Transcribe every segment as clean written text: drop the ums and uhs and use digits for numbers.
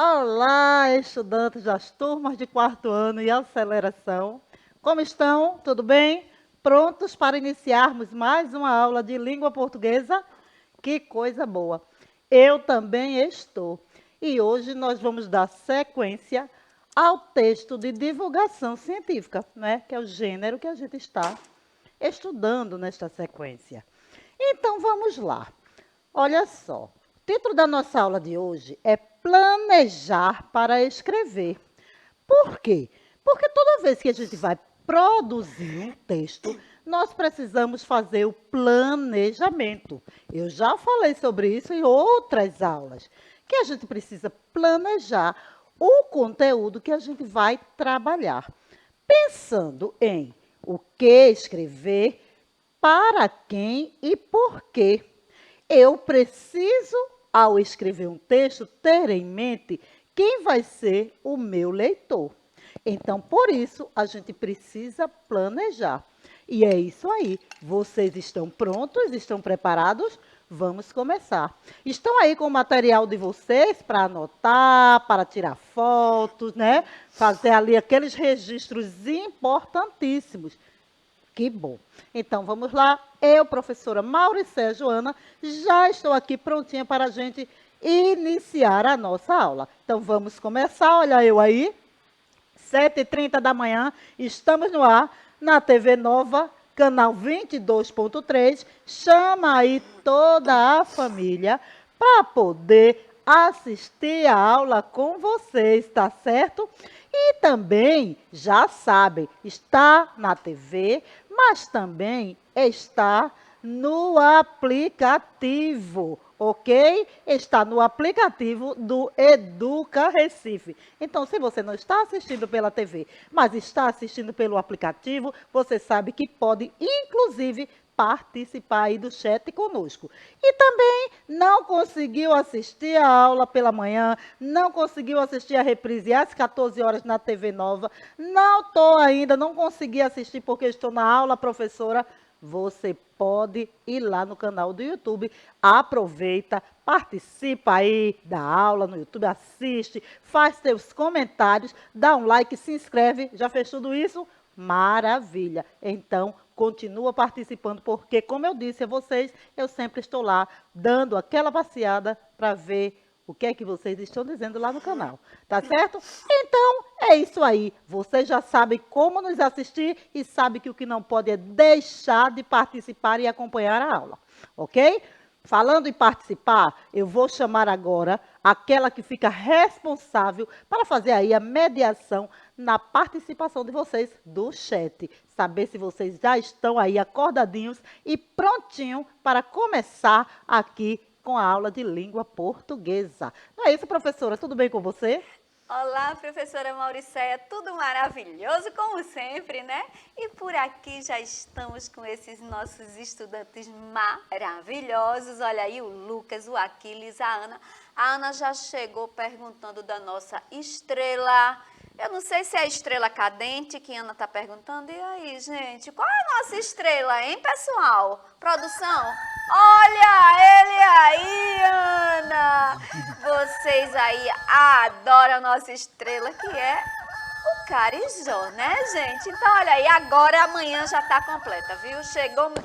Olá, estudantes das turmas de quarto ano e aceleração. Como estão? Tudo bem? Prontos para iniciarmos mais uma aula de língua portuguesa? Que coisa boa! Eu também estou. E hoje nós vamos dar sequência ao texto de divulgação científica, né? Que é o gênero que a gente está estudando nesta sequência. Então vamos lá. Olha só, o título da nossa aula de hoje é Planejar para Escrever. Por quê? Porque toda vez que a gente vai produzir um texto, nós precisamos fazer o planejamento. Eu já falei sobre isso em outras aulas, que a gente precisa planejar o conteúdo que a gente vai trabalhar, pensando em o que escrever, para quem e por quê. Eu preciso, ao escrever um texto, ter em mente quem vai ser o meu leitor. Então, por isso, a gente precisa planejar. E é isso aí. Vocês estão prontos? Estão preparados? Vamos começar. Estão aí com o material de vocês para anotar, para tirar fotos, né? Fazer ali aqueles registros importantíssimos. Que bom. Então, vamos lá. Eu, professora Mauricéia Joana, já estou aqui prontinha para a gente iniciar a nossa aula. Então, vamos começar. Olha eu aí, 7h30 da manhã, estamos no ar, na TV Nova, canal 22.3. Chama aí toda a família para poder assistir a aula com vocês, tá certo? E também, já sabem, está na TV, mas também está no aplicativo, ok? Está no aplicativo do Educa Recife. Então, se você não está assistindo pela TV, mas está assistindo pelo aplicativo, você sabe que pode, inclusive, participar aí do chat conosco. E também não conseguiu assistir a aula pela manhã, não conseguiu assistir a reprise às 14 horas na TV Nova, não estou ainda, não consegui assistir porque estou na aula, professora. Você pode ir lá no canal do YouTube, aproveita, participa aí da aula no YouTube, assiste, faz seus comentários, dá um like, se inscreve. Já fez tudo isso? Maravilha! Então, continua participando, porque, como eu disse a vocês, eu sempre estou lá dando aquela passeada para ver o que é que vocês estão dizendo lá no canal. Tá certo? Então, é isso aí. Vocês já sabem como nos assistir e sabem que o que não pode é deixar de participar e acompanhar a aula. Ok? Falando em participar, eu vou chamar agora aquela que fica responsável para fazer aí a mediação na participação de vocês do chat. Saber se vocês já estão aí acordadinhos e prontinho para começar aqui com a aula de língua portuguesa. Não é isso, professora? Tudo bem com você? Olá, professora Mauricéia, tudo maravilhoso como sempre, né? E por aqui já estamos com esses nossos estudantes maravilhosos. Olha aí o Lucas, o Aquiles, a Ana. A Ana já chegou perguntando da nossa estrela. Eu não sei se é a estrela cadente que a Ana está perguntando. E aí, gente, qual é a nossa estrela, hein, pessoal? Produção? Olha ele aí, Ana! Vocês aí adoram a nossa estrela, que é o Carijó, né, gente? Então, olha aí, agora amanhã já está completa, viu?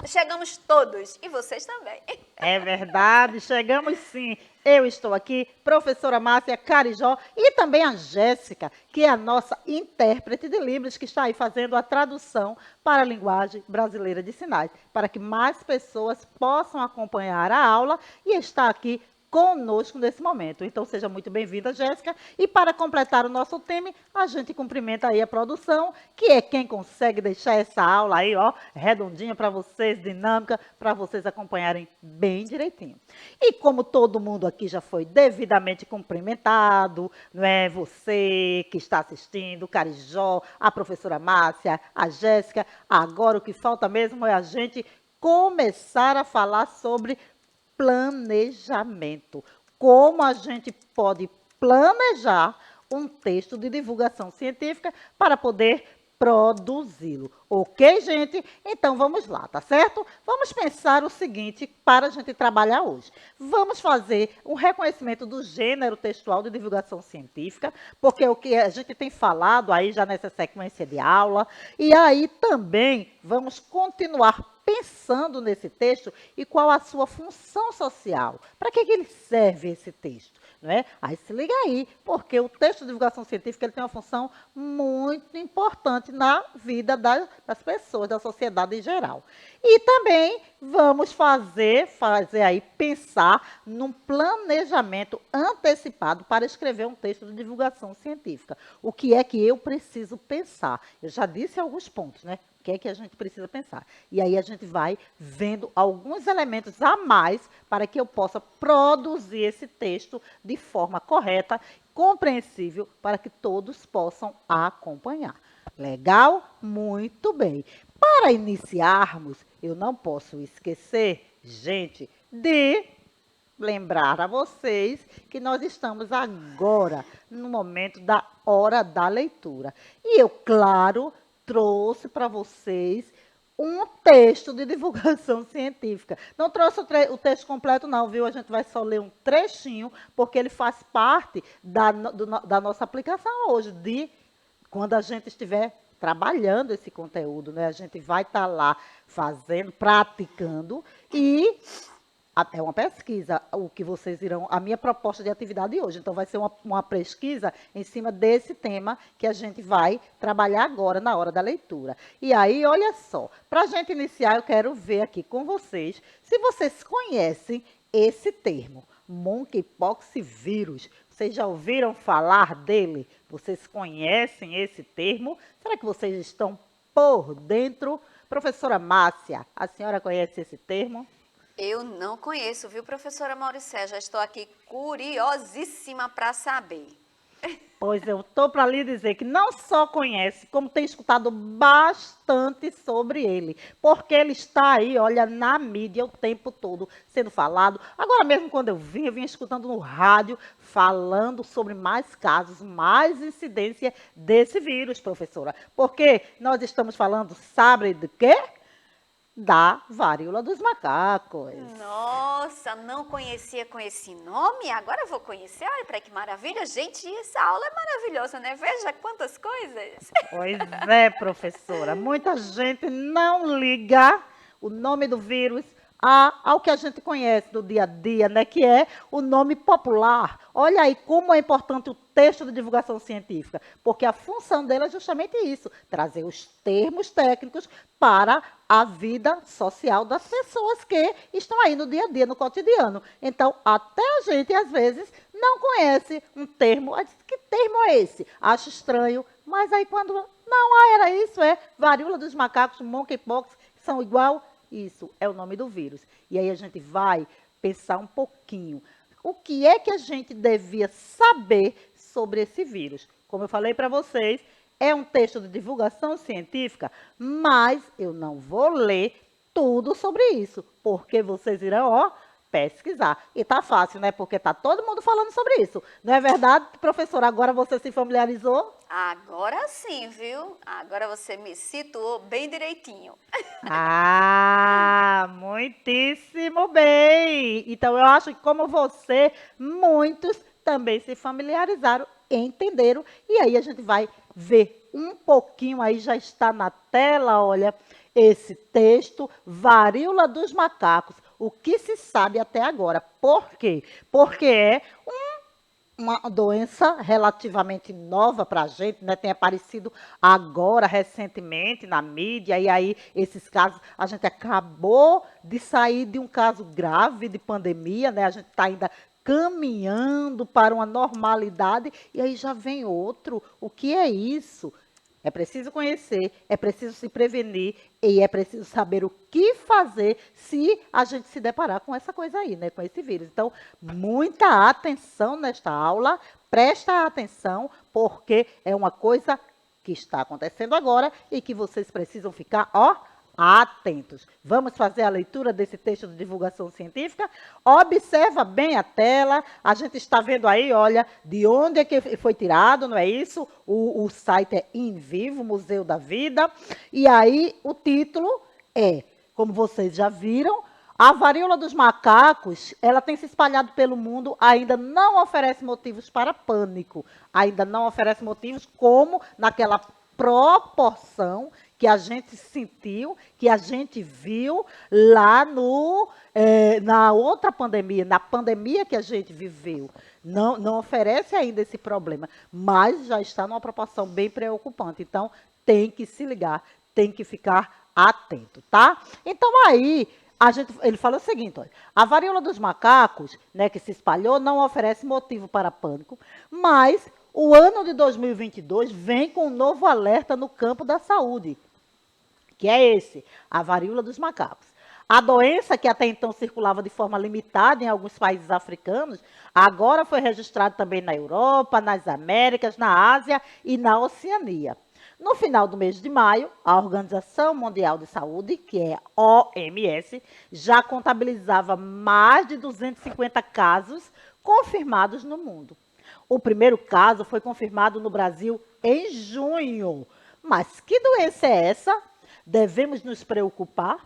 Chegamos todos, e vocês também. É verdade, chegamos sim. Eu estou aqui, professora Márcia Carijó, e também a Jéssica, que é a nossa intérprete de Libras, que está aí fazendo a tradução para a linguagem brasileira de sinais, para que mais pessoas possam acompanhar a aula e está aqui conosco nesse momento. Então, seja muito bem-vinda, Jéssica. E para completar o nosso time, a gente cumprimenta aí a produção, que é quem consegue deixar essa aula aí, ó, redondinha para vocês, dinâmica, para vocês acompanharem bem direitinho. E como todo mundo aqui já foi devidamente cumprimentado, não é? Você que está assistindo, o Carijó, a professora Márcia, a Jéssica, agora o que falta mesmo é a gente começar a falar sobre planejamento. Como a gente pode planejar um texto de divulgação científica para poder produzi-lo. Ok, gente? Então vamos lá, tá certo? Vamos pensar o seguinte para a gente trabalhar hoje. Vamos fazer um reconhecimento do gênero textual de divulgação científica, porque o que a gente tem falado aí já nessa sequência de aula, e aí também vamos continuar pensando nesse texto e qual a sua função social. Para que ele serve esse texto? Não é? Aí se liga aí, porque o texto de divulgação científica ele tem uma função muito importante na vida das pessoas, da sociedade em geral. E também vamos fazer aí, pensar num planejamento antecipado para escrever um texto de divulgação científica. O que é que eu preciso pensar? Eu já disse alguns pontos, né? O que é que a gente precisa pensar? E aí a gente vai vendo alguns elementos a mais para que eu possa produzir esse texto de forma correta, compreensível, para que todos possam acompanhar. Legal? Muito bem. Para iniciarmos, eu não posso esquecer, gente, de lembrar a vocês que nós estamos agora no momento da hora da leitura. E eu, claro, trouxe para vocês um texto de divulgação científica. Não trouxe o texto completo não, viu? A gente vai só ler um trechinho, porque ele faz parte da nossa aplicação hoje, de quando a gente estiver trabalhando esse conteúdo, né? A gente vai estar lá fazendo, praticando e é uma pesquisa, o que vocês irão, a minha proposta de atividade hoje. Então, vai ser uma pesquisa em cima desse tema que a gente vai trabalhar agora na hora da leitura. E aí, olha só, para a gente iniciar, eu quero ver aqui com vocês se vocês conhecem esse termo, monkeypox vírus. Vocês já ouviram falar dele? Vocês conhecem esse termo? Será que vocês estão por dentro? Professora Márcia, a senhora conhece esse termo? Eu não conheço, viu, professora Mauricé? Já estou aqui curiosíssima para saber. Pois eu estou para lhe dizer que não só conhece, como tem escutado bastante sobre ele. Porque ele está aí, olha, na mídia o tempo todo sendo falado. Agora mesmo quando eu vinha escutando no rádio, falando sobre mais casos, mais incidência desse vírus, professora. Porque nós estamos falando, sabe de quê? Da varíola dos macacos. Nossa, não conhecia com esse nome? Agora eu vou conhecer. Olha, para que maravilha. Gente, essa aula é maravilhosa, né? Veja quantas coisas. Pois é, professora. Muita gente não liga o nome do vírus ao que a gente conhece do dia a dia, né? Que é o nome popular. Olha aí como é importante o texto de divulgação científica, porque a função dele é justamente isso, trazer os termos técnicos para a vida social das pessoas que estão aí no dia a dia, no cotidiano. Então, até a gente, às vezes, não conhece um termo. Que termo é esse? Acho estranho, mas aí quando... Não, era isso, varíola dos macacos, monkeypox, são igual. Isso é o nome do vírus. E aí a gente vai pensar um pouquinho. O que é que a gente devia saber sobre esse vírus? Como eu falei para vocês, é um texto de divulgação científica, mas eu não vou ler tudo sobre isso, porque vocês irão, pesquisar. E tá fácil, né? Porque tá todo mundo falando sobre isso. Não é verdade, professora? Agora você se familiarizou? Agora sim, viu? Agora você me situou bem direitinho. Ah, muitíssimo bem! Então, eu acho que como você, muitos também se familiarizaram, entenderam, e aí a gente vai ver um pouquinho, aí já está na tela, olha, esse texto, varíola dos macacos, o que se sabe até agora. Por quê? Porque é uma doença relativamente nova para a gente, né? Tem aparecido agora, recentemente, na mídia, e aí esses casos, a gente acabou de sair de um caso grave de pandemia, né? A gente está ainda caminhando para uma normalidade, e aí já vem outro. O que é isso? É preciso conhecer, é preciso se prevenir e é preciso saber o que fazer se a gente se deparar com essa coisa aí, né? Com esse vírus. Então, muita atenção nesta aula, presta atenção, porque é uma coisa que está acontecendo agora e que vocês precisam ficar, atentos. Vamos fazer a leitura desse texto de divulgação científica? Observa bem a tela, a gente está vendo aí, olha, de onde é que foi tirado, não é isso? O site é In Vivo, Museu da Vida, e aí o título é, como vocês já viram, a varíola dos macacos, ela tem se espalhado pelo mundo, ainda não oferece motivos para pânico, ainda não oferece motivos como naquela proporção que a gente sentiu, que a gente viu lá na outra pandemia, na pandemia que a gente viveu. Não oferece ainda esse problema, mas já está numa proporção bem preocupante. Então, tem que se ligar, tem que ficar atento, tá? Então, aí, ele fala o seguinte, olha, a varíola dos macacos, né, que se espalhou, não oferece motivo para pânico, mas o ano de 2022 vem com um novo alerta no campo da saúde, que é esse, a varíola dos macacos. A doença, que até então circulava de forma limitada em alguns países africanos, agora foi registrada também na Europa, nas Américas, na Ásia e na Oceania. No final do mês de maio, a Organização Mundial de Saúde, que é a OMS, já contabilizava mais de 250 casos confirmados no mundo. O primeiro caso foi confirmado no Brasil em junho. Mas que doença é essa? Devemos nos preocupar?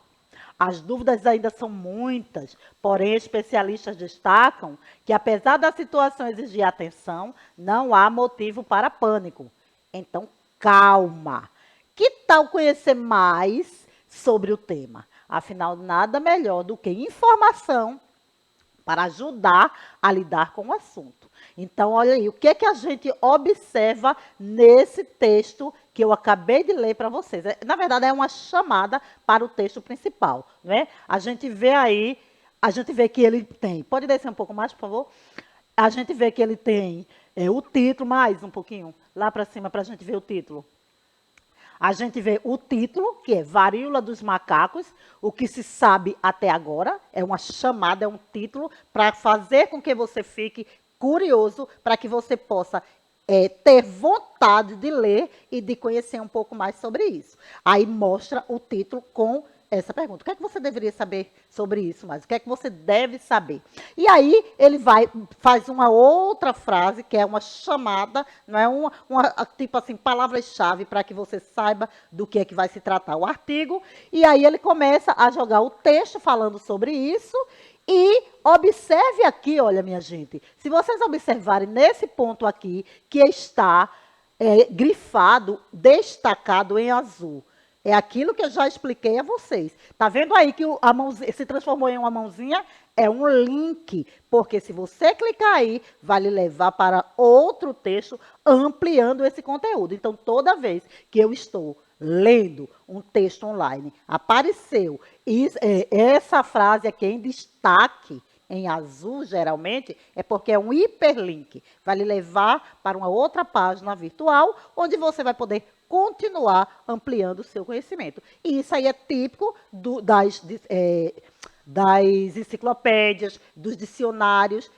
As dúvidas ainda são muitas, porém especialistas destacam que, apesar da situação exigir atenção, não há motivo para pânico. Então, calma. Que tal conhecer mais sobre o tema? Afinal, nada melhor do que informação para ajudar a lidar com o assunto. Então, olha aí, o que é que a gente observa nesse texto que eu acabei de ler para vocês? Na verdade, é uma chamada para o texto principal, não é? A gente vê aí, a gente vê que ele tem, pode descer um pouco mais, por favor? A gente vê que ele tem o título, mais um pouquinho, lá para cima, para a gente ver o título. A gente vê o título, que é Varíola dos Macacos, o que se sabe até agora, é uma chamada, é um título, para fazer com que você fique curioso, para que você possa ter vontade de ler e de conhecer um pouco mais sobre isso. Aí mostra o título com essa pergunta. O que é que você deveria saber sobre isso, mas o que é que você deve saber? E aí ele faz uma outra frase, que é uma chamada, não é uma tipo assim, palavras-chave para que você saiba do que é que vai se tratar o artigo. E aí ele começa a jogar o texto falando sobre isso. E observe aqui, olha, minha gente, se vocês observarem nesse ponto aqui, que está grifado, destacado em azul, é aquilo que eu já expliquei a vocês. Está vendo aí que a mãozinha se transformou em uma mãozinha? É um link, porque se você clicar aí, vai lhe levar para outro texto ampliando esse conteúdo. Então, toda vez que eu estou lendo um texto online, apareceu essa frase aqui em destaque, em azul, geralmente, é porque é um hiperlink. Vai lhe levar para uma outra página virtual, onde você vai poder continuar ampliando o seu conhecimento. E isso aí é típico das enciclopédias, dos dicionários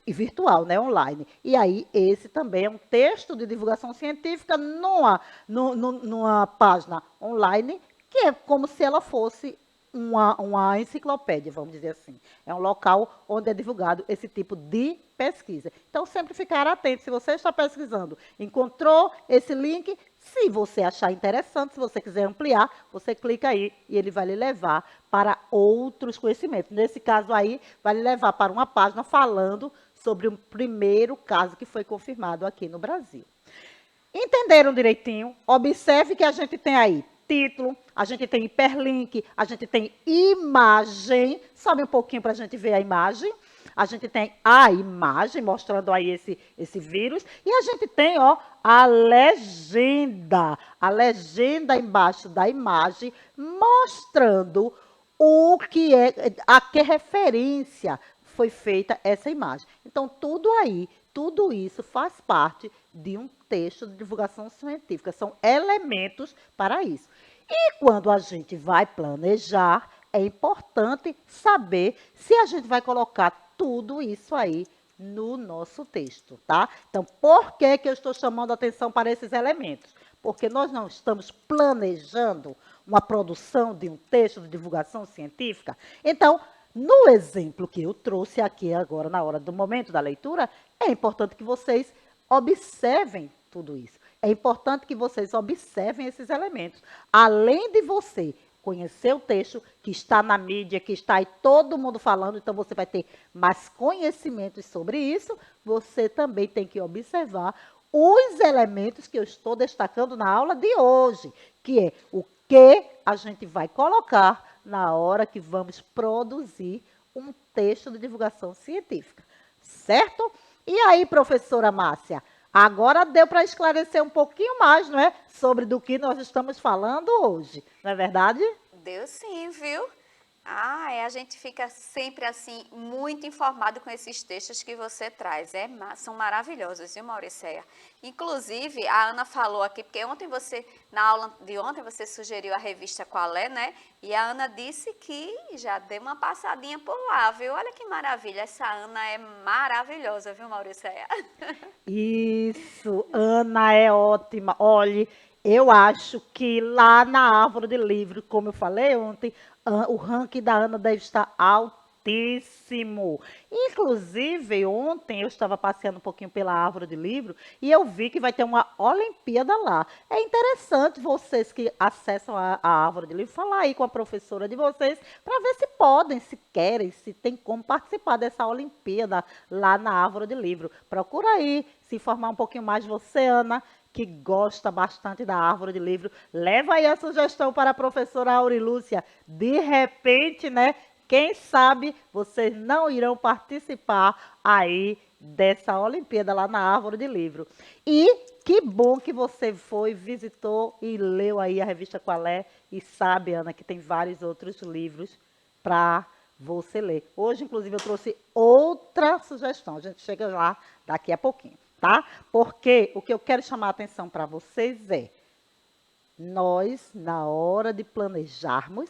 virtual, né, online. E aí, esse também é um texto de divulgação científica numa página online, que é como se ela fosse uma enciclopédia, vamos dizer assim. É um local onde é divulgado esse tipo de pesquisa. Então, sempre ficar atento. Se você está pesquisando, encontrou esse link, se você achar interessante, se você quiser ampliar, você clica aí e ele vai lhe levar para outros conhecimentos. Nesse caso aí, vai lhe levar para uma página falando sobre o primeiro caso que foi confirmado aqui no Brasil. Entenderam direitinho? Observe que a gente tem aí título, a gente tem hiperlink, a gente tem imagem. Sobe um pouquinho para a gente ver a imagem. A gente tem a imagem mostrando aí esse vírus. E a gente tem, ó, a legenda. A legenda embaixo da imagem mostrando o que a que referência foi feita essa imagem. Então, tudo isso faz parte de um texto de divulgação científica. São elementos para isso. E quando a gente vai planejar, é importante saber se a gente vai colocar tudo isso aí no nosso texto, tá? Então, por que eu estou chamando a atenção para esses elementos? porque nós não estamos planejando uma produção de um texto de divulgação científica. Então, no exemplo que eu trouxe aqui agora, na hora do momento da leitura, é importante que vocês observem tudo isso. É importante que vocês observem esses elementos. Além de você conhecer o texto que está na mídia, que está aí todo mundo falando, então você vai ter mais conhecimentos sobre isso, você também tem que observar os elementos que eu estou destacando na aula de hoje, que é o que a gente vai colocar na hora que vamos produzir um texto de divulgação científica, certo? E aí, professora Márcia, agora deu para esclarecer um pouquinho mais, não é? Sobre do que nós estamos falando hoje, não é verdade? Deu sim, viu? A gente fica sempre assim, muito informado com esses textos que você traz. São maravilhosos, viu, Mauricéia? Inclusive, a Ana falou aqui, porque na aula de ontem, você sugeriu a revista Qual é, né? E a Ana disse que já deu uma passadinha por lá, viu? Olha que maravilha, essa Ana é maravilhosa, viu, Mauricéia? Isso, Ana é ótima. Olhe, eu acho que lá na árvore de livro, como eu falei ontem, o ranking da Ana deve estar altíssimo. Inclusive, ontem eu estava passeando um pouquinho pela árvore de livro e eu vi que vai ter uma Olimpíada lá. É interessante vocês que acessam a árvore de livro falar aí com a professora de vocês para ver se podem, se querem, se tem como participar dessa Olimpíada lá na árvore de livro. Procura aí se informar um pouquinho mais. Você, Ana, que gosta bastante da árvore de livro, leva aí a sugestão para a professora Aurilúcia. De repente, né? Quem sabe vocês não irão participar aí dessa Olimpíada lá na árvore de livro. E que bom que você foi, visitou e leu aí a revista Qual é, e sabe, Ana, que tem vários outros livros para você ler. Hoje, inclusive, eu trouxe outra sugestão. A gente chega lá daqui a pouquinho, tá? Porque o que eu quero chamar a atenção para vocês é, nós, na hora de planejarmos,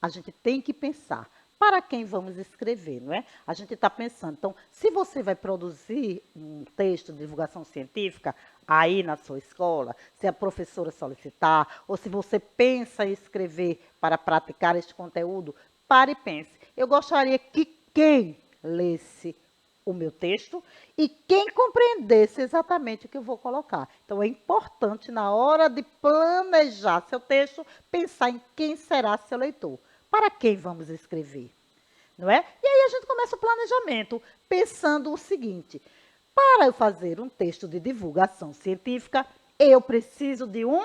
a gente tem que pensar para quem vamos escrever, não é? A gente está pensando, então, se você vai produzir um texto de divulgação científica aí na sua escola, se a professora solicitar, ou se você pensa em escrever para praticar este conteúdo, pare e pense. Eu gostaria que quem lesse o meu texto e quem compreendesse exatamente o que eu vou colocar. Então, é importante, na hora de planejar seu texto, pensar em quem será seu leitor. Para quem vamos escrever? Não é? E aí a gente começa o planejamento pensando o seguinte: para eu fazer um texto de divulgação científica, eu preciso de um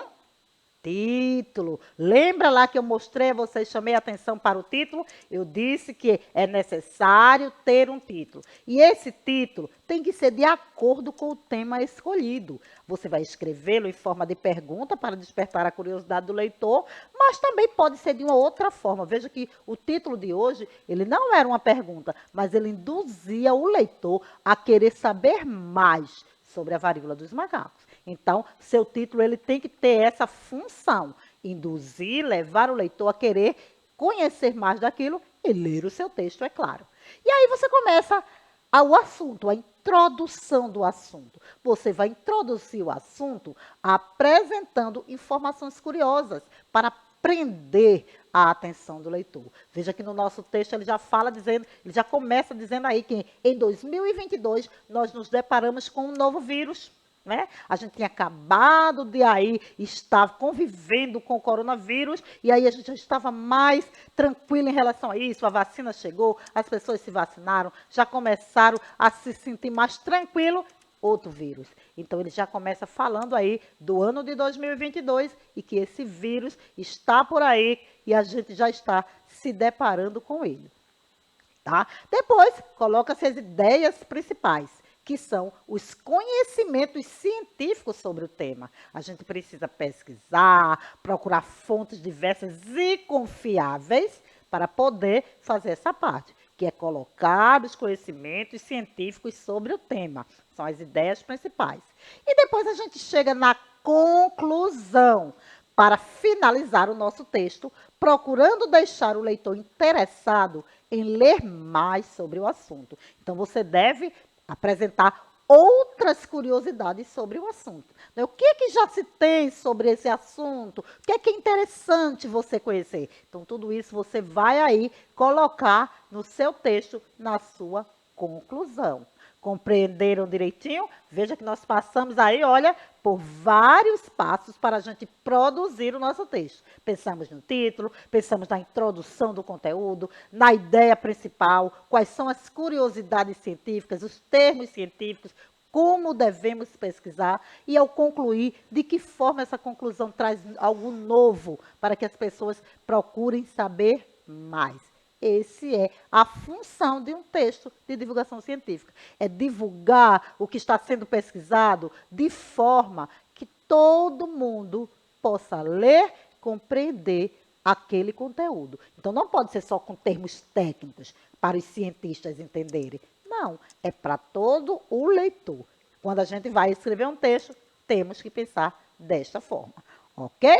título. Lembra lá que eu mostrei a vocês, chamei a atenção para o título? Eu disse que é necessário ter um título. E esse título tem que ser de acordo com o tema escolhido. Você vai escrevê-lo em forma de pergunta para despertar a curiosidade do leitor, mas também pode ser de uma outra forma. Veja que o título de hoje, ele não era uma pergunta, mas ele induzia o leitor a querer saber mais sobre a varíola dos macacos. Então, seu título ele tem que ter essa função, induzir, levar o leitor a querer conhecer mais daquilo e ler o seu texto, é claro. E aí você começa o assunto, a introdução do assunto. Você vai introduzir o assunto apresentando informações curiosas para prender a atenção do leitor. Veja que no nosso texto ele já fala dizendo, ele já começa dizendo aí que em 2022 nós nos deparamos com um novo vírus. Né? A gente tinha acabado de aí estar convivendo com o coronavírus e aí a gente já estava mais tranquilo em relação a isso. A vacina chegou, as pessoas se vacinaram, já começaram a se sentir mais tranquilo. Outro vírus. Então, ele já começa falando aí do ano de 2022 e que esse vírus está por aí e a gente já está se deparando com ele. Tá? Depois, coloca-se as ideias principais, que são os conhecimentos científicos sobre o tema. A gente precisa pesquisar, procurar fontes diversas e confiáveis para poder fazer essa parte, que é colocar os conhecimentos científicos sobre o tema. São as ideias principais. E depois a gente chega na conclusão, para finalizar o nosso texto, procurando deixar o leitor interessado em ler mais sobre o assunto. Então, você deve apresentar outras curiosidades sobre o assunto. Né? O que é que já se tem sobre esse assunto? O que é interessante você conhecer? Então, tudo isso você vai aí colocar no seu texto, na sua conclusão. Compreenderam direitinho? Veja que nós passamos aí, olha, por vários passos para a gente produzir o nosso texto. Pensamos no título, pensamos na introdução do conteúdo, na ideia principal, quais são as curiosidades científicas, os termos científicos, como devemos pesquisar e, ao concluir, de que forma essa conclusão traz algo novo para que as pessoas procurem saber mais. Esse é a função de um texto de divulgação científica. É divulgar o que está sendo pesquisado de forma que todo mundo possa ler, compreender aquele conteúdo. Então, não pode ser só com termos técnicos para os cientistas entenderem. Não, é para todo o leitor. Quando a gente vai escrever um texto, temos que pensar desta forma, ok?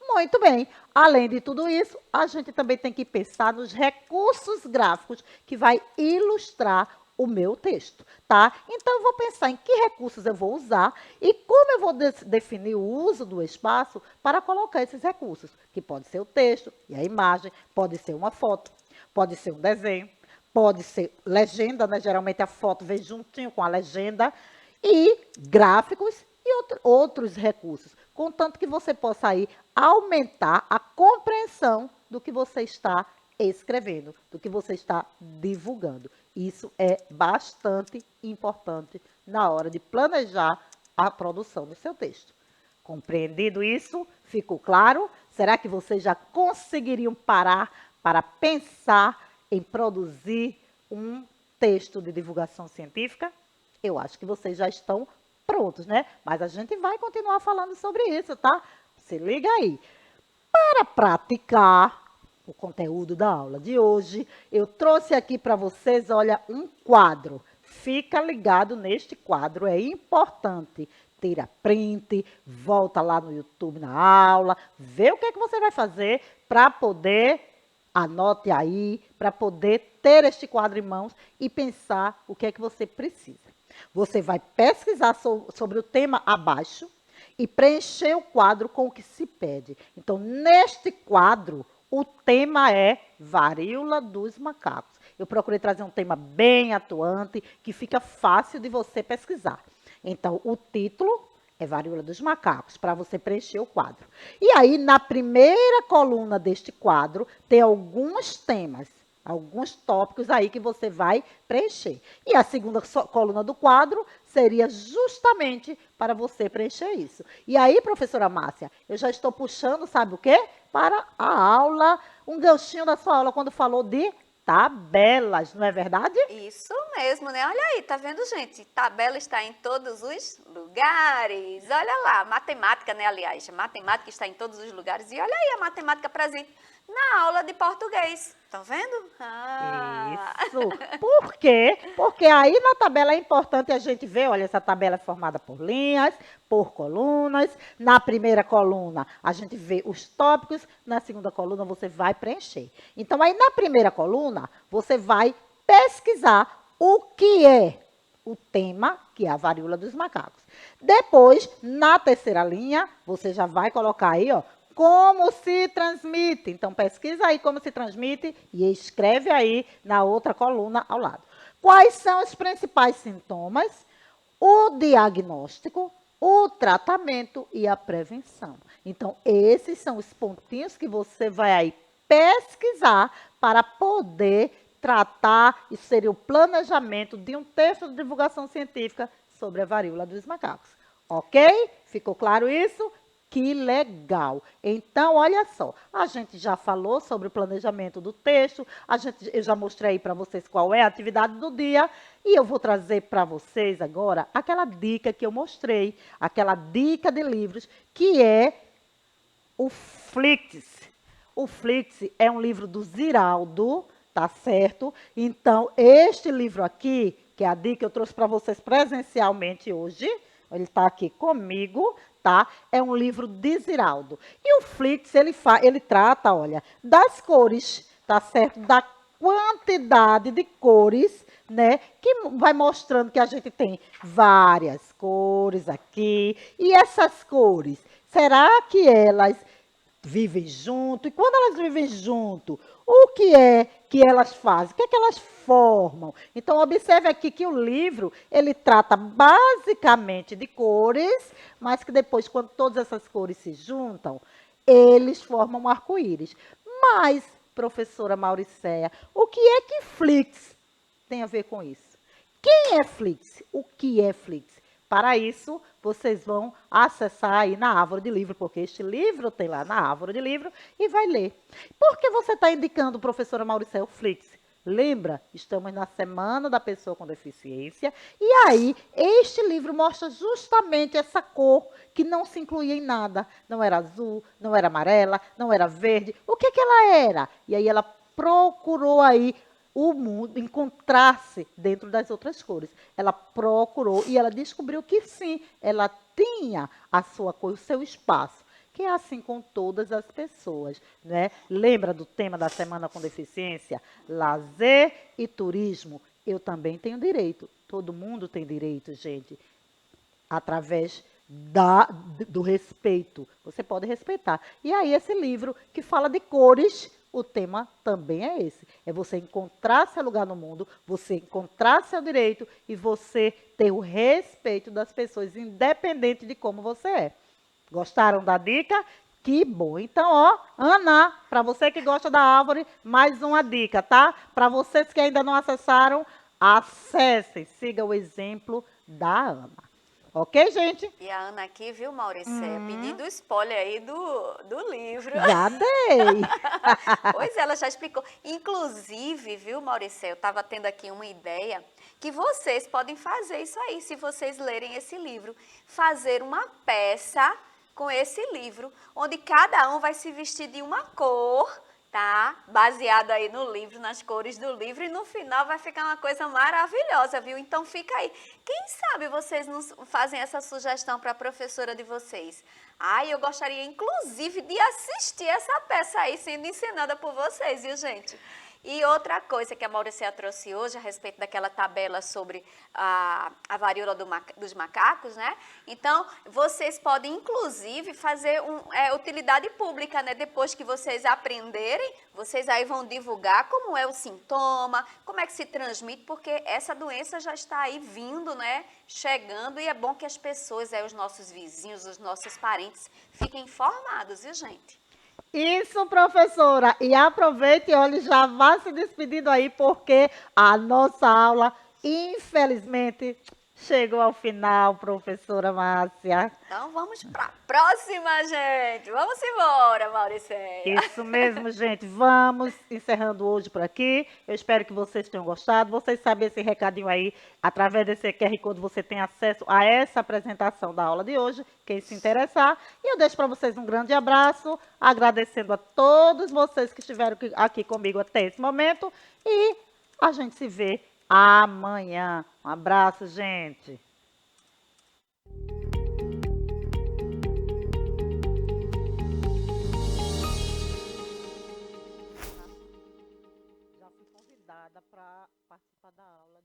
Muito bem. Além de tudo isso, a gente também tem que pensar nos recursos gráficos que vai ilustrar o meu texto, tá? Então, eu vou pensar em que recursos eu vou usar e como eu vou definir o uso do espaço para colocar esses recursos, que pode ser o texto e a imagem, pode ser uma foto, pode ser um desenho, pode ser legenda, né? Geralmente a foto vem juntinho com a legenda, e gráficos e outros recursos, contanto que você possa aí aumentar a compreensão do que você está escrevendo, do que você está divulgando. Isso é bastante importante na hora de planejar a produção do seu texto. Compreendido isso? Ficou claro? Será que vocês já conseguiriam parar para pensar em produzir um texto de divulgação científica? Eu acho que vocês já estão prontos, né? Mas a gente vai continuar falando sobre isso, tá? Se liga aí. Para praticar o conteúdo da aula de hoje, eu trouxe aqui para vocês, olha, um quadro. Fica ligado neste quadro, é importante. Tira print, volta lá no YouTube na aula, vê o que é que você vai fazer para poder, anote aí, para poder ter este quadro em mãos e pensar o que é que você precisa. Você vai pesquisar sobre o tema abaixo e preencher o quadro com o que se pede. Então, neste quadro, o tema é varíola dos macacos. Eu procurei trazer um tema bem atuante, que fica fácil de você pesquisar. Então, o título é varíola dos macacos, para você preencher o quadro. E aí, na primeira coluna deste quadro, tem alguns temas, alguns tópicos aí que você vai preencher. E a segunda coluna do quadro seria justamente para você preencher isso. E aí, professora Márcia, eu já estou puxando, sabe o quê? Para a aula, um ganchinho da sua aula, quando falou de tabelas, não é verdade? Isso mesmo, né? Olha aí, tá vendo, gente? Tabela está em todos os lugares. Olha lá, matemática, né? Aliás, matemática está em todos os lugares. E olha aí a matemática presente na aula de português. Estão vendo? Isso. Por quê? Porque aí na tabela é importante a gente ver, olha, essa tabela é formada por linhas, por colunas. Na primeira coluna, a gente vê os tópicos. Na segunda coluna, você vai preencher. Então, aí na primeira coluna, você vai pesquisar o que é o tema, que é a varíola dos macacos. Depois, na terceira linha, você já vai colocar aí, ó, como se transmite. Então, pesquisa aí como se transmite e escreve aí na outra coluna ao lado. Quais são os principais sintomas? O diagnóstico, o tratamento e a prevenção. Então, esses são os pontinhos que você vai aí pesquisar para poder tratar, isso seria o planejamento de um texto de divulgação científica sobre a varíola dos macacos. Ok? Ficou claro isso? Que legal! Então, olha só, a gente já falou sobre o planejamento do texto, eu já mostrei para vocês qual é a atividade do dia, e eu vou trazer para vocês agora aquela dica que eu mostrei, aquela dica de livros, que é o Flix. O Flix é um livro do Ziraldo, tá certo? Então, este livro aqui, que é a dica que eu trouxe para vocês presencialmente hoje, ele está aqui comigo, tá? É um livro de Ziraldo. E o Flix, ele trata, olha, das cores, tá certo? Da quantidade de cores né? Que vai mostrando que a gente tem várias cores aqui. E essas cores, será que elas vivem junto? E quando elas vivem junto, o que é que elas fazem? O que é que elas formam? Então, observe aqui que o livro, ele trata basicamente de cores, mas que depois, quando todas essas cores se juntam, eles formam um arco-íris. Mas, professora Mauricéia, o que é que Flix tem a ver com isso? Quem é Flix? O que é Flix? Para isso, vocês vão acessar aí na árvore de livro, porque este livro tem lá na árvore de livro e vai ler. Por que você está indicando, professora Mauricéia, o Flix? Lembra? Estamos na Semana da Pessoa com Deficiência e aí este livro mostra justamente essa cor que não se incluía em nada. Não era azul, não era amarela, não era verde. O que que ela era? E aí ela procurou aí o mundo, encontrar-se dentro das outras cores. Ela procurou e ela descobriu que sim, ela tinha a sua cor, o seu espaço. Que é assim com todas as pessoas, né? Lembra do tema da Semana com Deficiência? Lazer e turismo. Eu também tenho direito. Todo mundo tem direito, gente. Através do respeito. Você pode respeitar. E aí, esse livro que fala de cores, o tema também é esse. É você encontrar seu lugar no mundo, você encontrar seu direito e você ter o respeito das pessoas, independente de como você é. Gostaram da dica? Que bom. Então, ó, Ana, para você que gosta da árvore, mais uma dica, tá? Para vocês que ainda não acessaram, acessem, siga o exemplo da Ana. Ok, gente? E a Ana aqui, viu, Mauricéia, pedindo spoiler aí do livro. Já dei. Pois ela já explicou. Inclusive, viu, Mauricéia, eu estava tendo aqui uma ideia que vocês podem fazer isso aí, se vocês lerem esse livro. Fazer uma peça com esse livro, onde cada um vai se vestir de uma cor, tá? Baseado aí no livro, nas cores do livro, e no final vai ficar uma coisa maravilhosa, viu? Então fica aí. Quem sabe vocês não fazem essa sugestão para a professora de vocês? Ai, eu gostaria inclusive de assistir essa peça aí sendo encenada por vocês, viu, gente? E outra coisa que a Mauricéia trouxe hoje a respeito daquela tabela sobre a varíola dos macacos, né? Então, vocês podem, inclusive, fazer utilidade pública, né? Depois que vocês aprenderem, vocês aí vão divulgar como é o sintoma, como é que se transmite, porque essa doença já está aí vindo, né? Chegando, e é bom que as pessoas, os nossos vizinhos, os nossos parentes, fiquem informados, viu, gente? Isso, professora. E aproveite, olha, já vá se despedindo aí, porque a nossa aula, infelizmente, chegou ao final, professora Márcia. Então vamos para a próxima, gente. Vamos embora, Mauricéia. Isso mesmo, gente. Vamos encerrando hoje por aqui. Eu espero que vocês tenham gostado. Vocês sabem esse recadinho aí, através desse QR Code você tem acesso a essa apresentação da aula de hoje, quem se interessar. E eu deixo para vocês um grande abraço, agradecendo a todos vocês que estiveram aqui comigo até esse momento. E a gente se vê amanhã. Um abraço, gente. Já fui convidada para participar da aula.